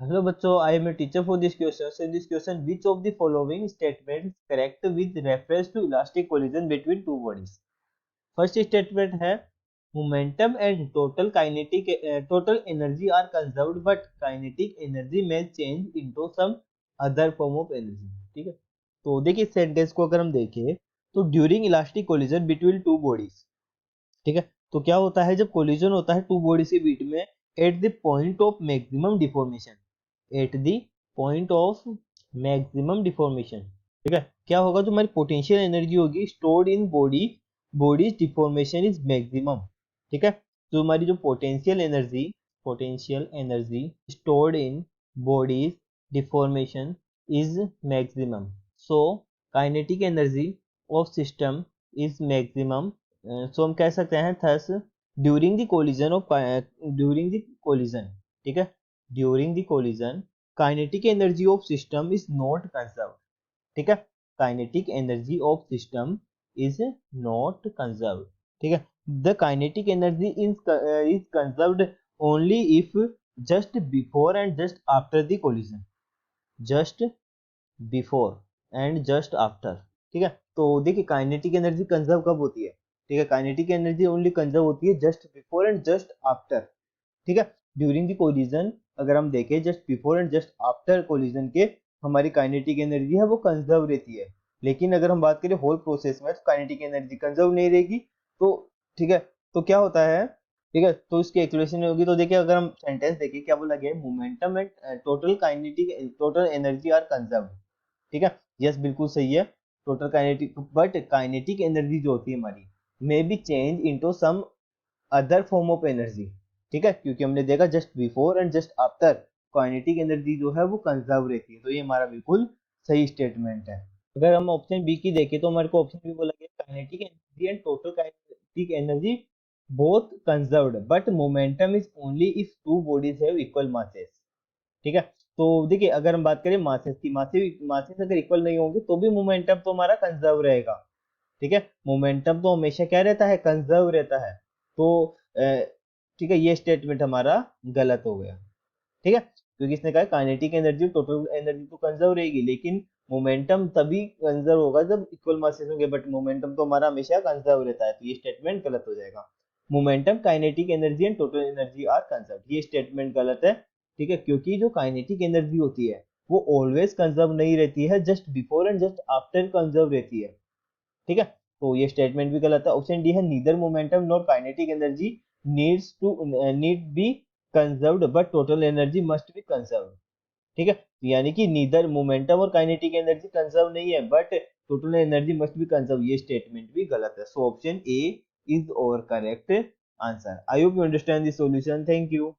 Hello बच्चों, I am a teacher for this question. So in this question, which of the following statements correct with reference to elastic collision between two bodies? First statement है momentum and total energy are conserved but kinetic energy may change into some other form of energy. ठीक है, तो देखिए sentence को अगर हम देखें तो during elastic collision between two bodies, ठीक है, तो क्या होता है जब कोलिजन होता है टू बॉडीज के बीच में at the point of maximum deformation, at the point of maximum deformation, ठीक है, क्या होगा जो हमारी पोटेंशियल एनर्जी होगी stored in bodies deformation is maximum, ठीक है, तो हमारी जो potential energy stored in bodies deformation is maximum, so kinetic energy of system is maximum, so हम कह सकते हैं थस ड्यूरिंग द कोलिजन, ठीक है, during the collision kinetic energy of system is not conserved, ठीक है, kinetic energy of system is not conserved, ठीक है, the kinetic energy is conserved only if just before and just after the collision, just before and just after, ठीक है, तो देखिए kinetic energy conserve कब होती है, ठीक है, काइनेटिक एनर्जी ओनली कंजर्व होती है just before and just after, ठीक है, ड्यूरिंग द कोलिजन अगर हम देखें just before and just after collision के हमारी काइनेटिक एनर्जी है वो कंजर्व रहती है, लेकिन अगर हम बात करें होल प्रोसेस में तो काइनेटिक एनर्जी कंजर्व नहीं रहेगी, तो ठीक है, तो क्या होता है, ठीक है, तो इसकी एक्सप्लेनेशन होगी, तो देखिए अगर हम सेंटेंस देखें क्या बोला गया है momentum and total energy are conserve, ठीक है, यस बिल्कुल सही है, total kinetic but kinetic energy जो होती है हमारी may be change into some other form of energy, ठीक है, क्योंकि हमने देखा just before and just after kinetic energy जो है वो कंजर्व रहती है, तो ये हमारा बिल्कुल सही स्टेटमेंट है। अगर हम ऑप्शन बी की देखें तो हमारे को ऑप्शन बी बोला गया kinetic energy and total kinetic energy both conserved but momentum is only if two bodies have equal masses, ठीक है, तो देखिए अगर हम बात करें मासेस की, मासेस अगर इक्वल नहीं होंगे तो भी मोमेंटम तो हमारा कंजर्व रहेगा, ठीक है, मोमेंटम तो हमेशा क्या रहता है कंजर्व रहता है, तो ठीक है ये स्टेटमेंट हमारा गलत हो गया, ठीक है, क्योंकि इसने कहा काइनेटिक एनर्जी टोटल एनर्जी तो कंजर्व रहेगी लेकिन मोमेंटम तभी कंजर्व होगा जब इक्वल मासेस होंगे, बट मोमेंटम तो हमारा हमेशा कंजर्व रहता है, तो ये स्टेटमेंट गलत हो जाएगा। Momentum kinetic energy and total energy are conserve, ये स्टेटमेंट गलत है, ठीक है, क्योंकि जो काइनेटिक एनर्जी होती है वो ऑलवेज कंजर्व नहीं रहती है, just before and just after conserve रहती है, ठीक है, तो ये स्टेटमेंट भी गलत है। ऑप्शन डी है neither momentum nor kinetic energy need be conserved but total energy must be conserved, ठीक है, यानी कि नीदर मोमेंटम और काइनेटिक एनर्जी कंजर्व नहीं है but total energy must be conserve, ये स्टेटमेंट भी गलत है, सो ऑप्शन ए इज और correct answer. I hope you understand the solution, thank you.